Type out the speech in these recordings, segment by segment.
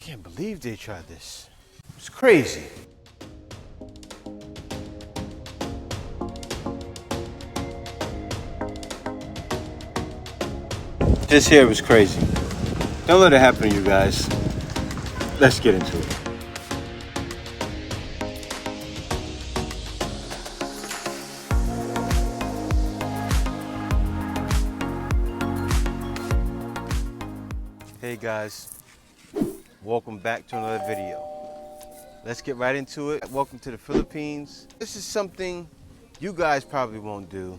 Can't believe they tried this. It's crazy. This here was crazy. Don't let it happen to you guys. Let's get into it. Hey guys, welcome back to another video. Let's get right into it. Welcome to the Philippines. This is something you guys probably won't do,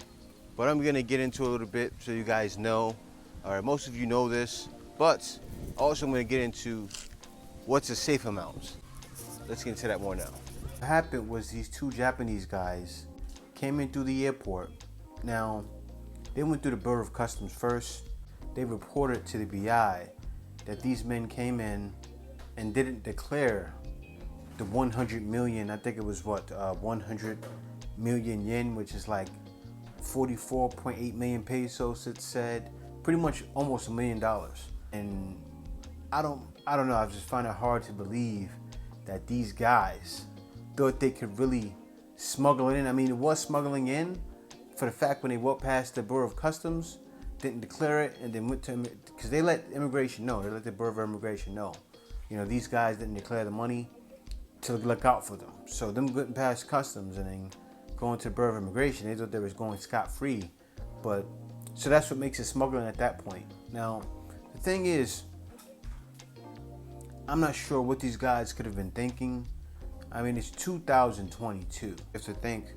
but I'm gonna get into a little bit so you guys know. All right, most of you know this, but also I'm gonna get into what's a safe amount. Let's get into that more now. What happened was these two Japanese guys came in through the airport. Now, they went through the Bureau of Customs first. They reported to the BI that these men came in and didn't declare the 100 million, I think it was what, 100 million yen, which is like 44.8 million pesos, it said. Pretty much almost $1 million. And I don't know, I just find it hard to believe that these guys thought they could really smuggle it in. I mean, it was smuggling in for the fact when they walked past the Bureau of Customs, didn't declare it, and then went to, because they let immigration know, they let the Bureau of Immigration know, you know, these guys didn't declare the money to look out for them. So them getting past customs and then going to the Bureau of Immigration, they thought they was going scot-free. But so that's what makes it smuggling at that point. Now, the thing is, I'm not sure what these guys could have been thinking. I mean, it's 2022. You have to think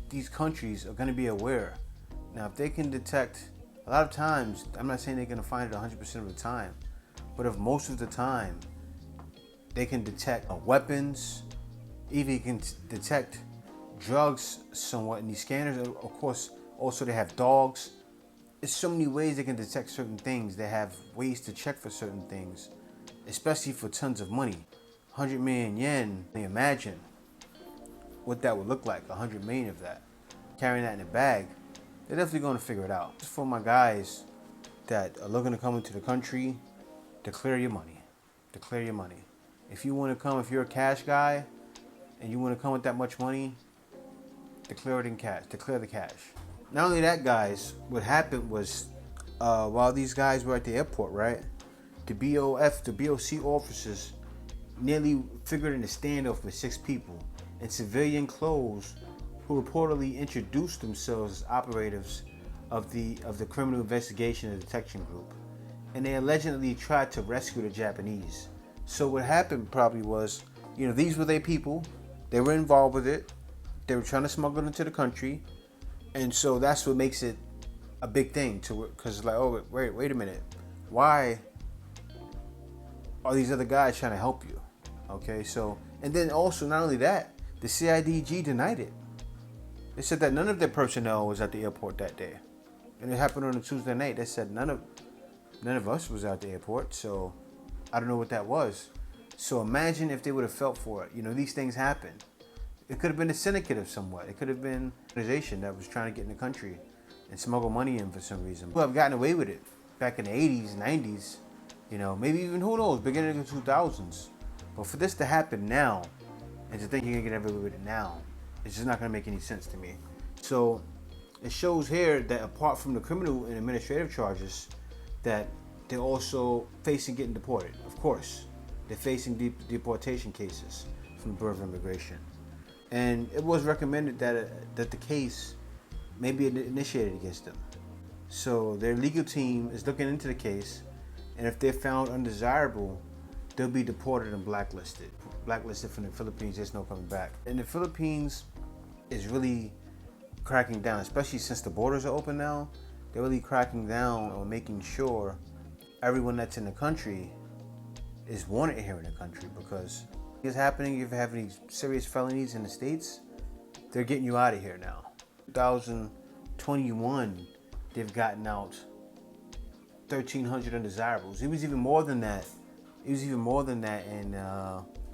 these countries are going to be aware. Now, if they can detect, a lot of times, I'm not saying they're going to find it 100% of the time, but if most of the time they can detect weapons, even can detect drugs somewhat in these scanners. Of course, also they have dogs. There's so many ways they can detect certain things. They have ways to check for certain things, especially for tons of money. 100 million yen, imagine what that would look like, 100 million of that. Carrying that in a bag, they're definitely going to figure it out. Just for my guys that are looking to come into the country, declare your money. Declare your money. If you want to come, if you're a cash guy and you want to come with that much money, declare it in cash. Declare the cash. Not only that, guys, what happened was while these guys were at the airport, right, the BOC officers nearly figured in a standoff with 6 people in civilian clothes who reportedly introduced themselves as operatives of the Criminal Investigation and Detection Group. And they allegedly tried to rescue the Japanese. So what happened probably was, you know, these were their people. They were involved with it. They were trying to smuggle it into the country. And so that's what makes it a big thing, because it's like, oh, wait a minute. Why are these other guys trying to help you? Okay, so, and then also, not only that, the CIDG denied it. They said that none of their personnel was at the airport that day. And it happened on a Tuesday night. They said none of us was at the airport, so I don't know what that was. So imagine if they would have felt for it. You know, these things happen. It could have been a syndicate of somewhat. It could have been an organization that was trying to get in the country and smuggle money in for some reason. People have gotten away with it back in the 80s, 90s, you know, maybe even, who knows, beginning of the 2000s. But for this to happen now, and to think you're going to get away with it now, it's just not going to make any sense to me. So it shows here that apart from the criminal and administrative charges, that they're also facing getting deported. Of course, they're facing deportation cases from the Bureau of Immigration. And it was recommended that the case may be initiated against them. So their legal team is looking into the case, and if they're found undesirable, they'll be deported and blacklisted. Blacklisted from the Philippines, there's no coming back. And the Philippines is really cracking down, especially since the borders are open now. They're really cracking down on making sure everyone that's in the country is wanted here in the country, because it's happening. If you have any serious felonies in the States, they're getting you out of here now. 2021, they've gotten out 1,300 undesirables. It was even more than that. It was even more than that in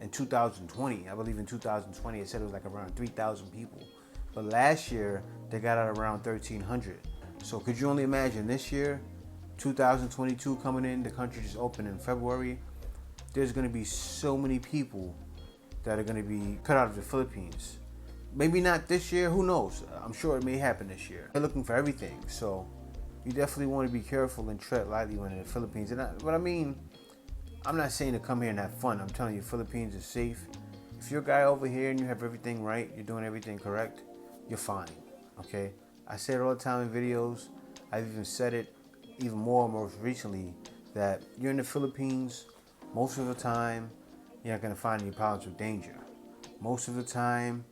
2020. I believe in 2020 it said it was like around 3,000 people. But last year they got out around 1,300. So could you only imagine this year, 2022 coming in, the country just opened in February. there's going to be so many people that are going to be cut out of the Philippines. Maybe not this year, who knows? I'm sure it may happen this year. They're looking for everything, so you definitely want to be careful and tread lightly when in the Philippines. And what I mean, I'm not saying to come here and have fun. I'm telling you, Philippines is safe. If you're a guy over here and you have everything right, you're doing everything correct, you're fine, okay? I say it all the time in videos. I've even said it even more most recently, that you're in the Philippines, most of the time, you're not gonna find any problems with danger. Most of the time,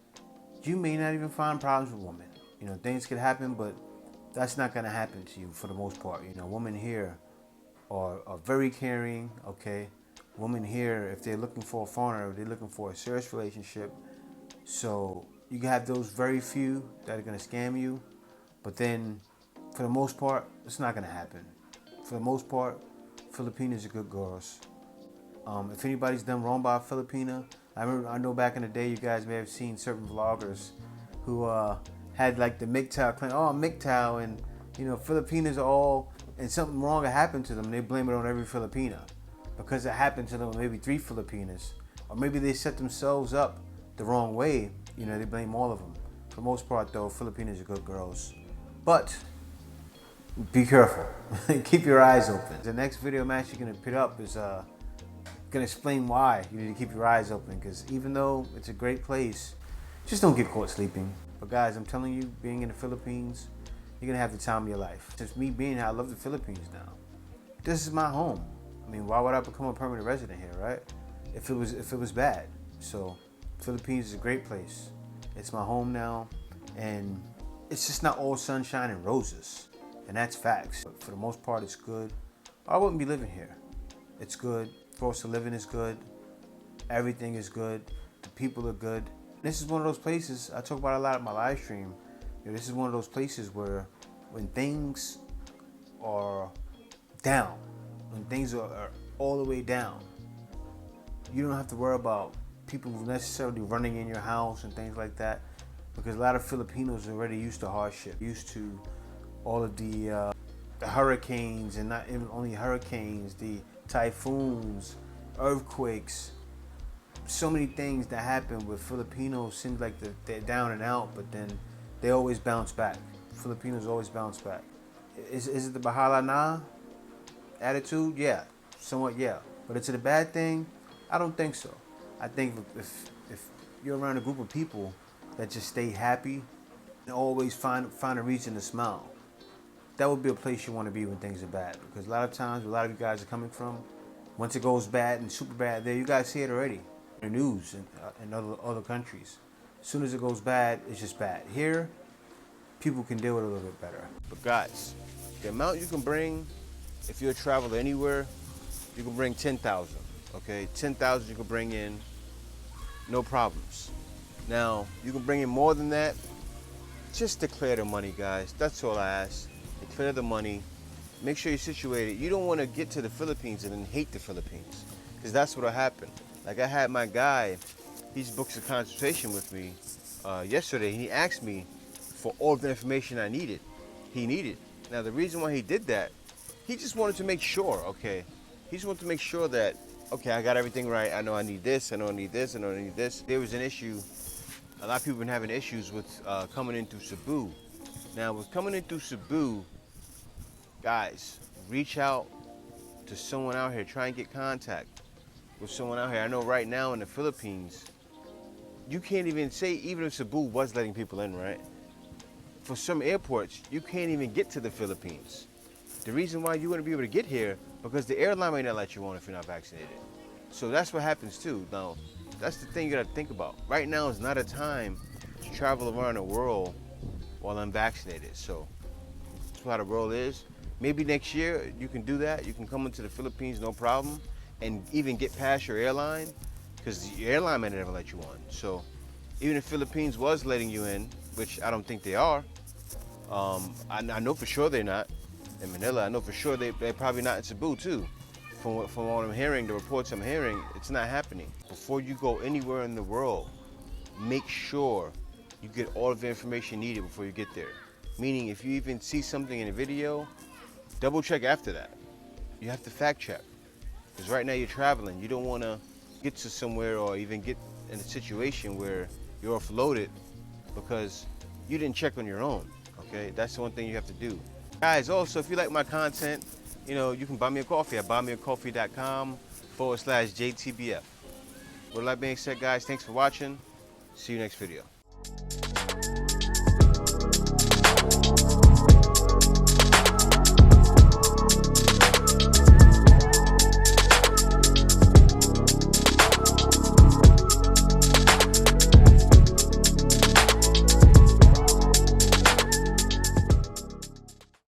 you may not even find problems with women. You know, things could happen, but that's not gonna happen to you for the most part. You know, women here are very caring, okay? Women here, if they're looking for a foreigner, they're looking for a serious relationship. So you can have those very few that are gonna scam you, but then for the most part, it's not gonna happen. For the most part, Filipinos are good girls. If anybody's done wrong by a Filipina, I know back in the day you guys may have seen certain vloggers who had like the MGTOW claim, oh, I'm MGTOW, and you know, Filipinas are all, and something wrong had happened to them, they blame it on every Filipina. Because it happened to them with maybe 3 Filipinas, or maybe they set themselves up the wrong way, you know, they blame all of them. For the most part though, Filipinas are good girls. But be careful. Keep your eyes open. The next video I'm actually going to put up is going to explain why you need to keep your eyes open, because even though it's a great place, just don't get caught sleeping. But guys, I'm telling you, being in the Philippines, you're going to have the time of your life. Since me being here, I love the Philippines now. This is my home. I mean, why would I become a permanent resident here, right? If it was bad. So, Philippines is a great place. It's my home now, and it's just not all sunshine and roses. And that's facts. But for the most part, it's good. I wouldn't be living here. It's good. Cost of living is good. Everything is good. The people are good. This is one of those places, I talk about a lot in my live stream. You know, this is one of those places where when things are down, when things are all the way down, you don't have to worry about people necessarily running in your house and things like that, because a lot of Filipinos are already used to hardship, used to all of the hurricanes, and not even only hurricanes, the typhoons, earthquakes, so many things that happen with Filipinos. Seems like they're down and out, but then they always bounce back. Filipinos always bounce back. Is it the Bahala Na attitude? Yeah, somewhat, yeah. But is it a bad thing? I don't think so. I think if you're around a group of people that just stay happy and always find a reason to smile, that would be a place you want to be when things are bad. Because a lot of times, where a lot of you guys are coming from, once it goes bad and super bad there, you guys see it already in the news in other countries. As soon as it goes bad, it's just bad. Here, people can deal with it a little bit better. But guys, the amount you can bring, if you're a traveler anywhere, you can bring 10,000, okay? 10,000 you can bring in, no problems. Now, you can bring in more than that, just declare the money, guys. That's all I ask. Declare the money. Make sure you're situated. You don't want to get to the Philippines and then hate the Philippines, because that's what'll happen. Like I had my guy, he's booked a consultation with me yesterday, and he asked me for all the information I needed. He needed. Now the reason why he did that, he just wanted to make sure, okay? He just wanted to make sure that, okay, I got everything right. I know I need this, I know I need this, I know I need this. There was an issue, a lot of people have been having issues with coming in through Cebu. Now with coming in through Cebu, guys, reach out to someone out here. Try and get contact with someone out here. I know right now in the Philippines, you can't even say, even if Cebu was letting people in, right? For some airports, you can't even get to the Philippines. The reason why you wouldn't be able to get here, because the airline may not let you on if you're not vaccinated. So that's what happens too. Now, that's the thing you gotta think about. Right now is not a time to travel around the world while unvaccinated. So that's how the world is. Maybe next year you can do that. You can come into the Philippines, no problem, and even get past your airline, because the airline may never let you on. So even if Philippines was letting you in, which I don't think they are, I know for sure they're not in Manila. I know for sure they're probably not in Cebu too. From what I'm hearing, the reports I'm hearing, it's not happening. Before you go anywhere in the world, make sure you get all of the information needed before you get there. Meaning, if you even see something in a video, double check after that. You have to fact check. Because right now you're traveling. You don't want to get to somewhere or even get in a situation where you're offloaded because you didn't check on your own. Okay, that's the one thing you have to do. Guys, also, if you like my content, you know, you can buy me a coffee at buymeacoffee.com/JTBF. With that being said, guys, thanks for watching. See you next video.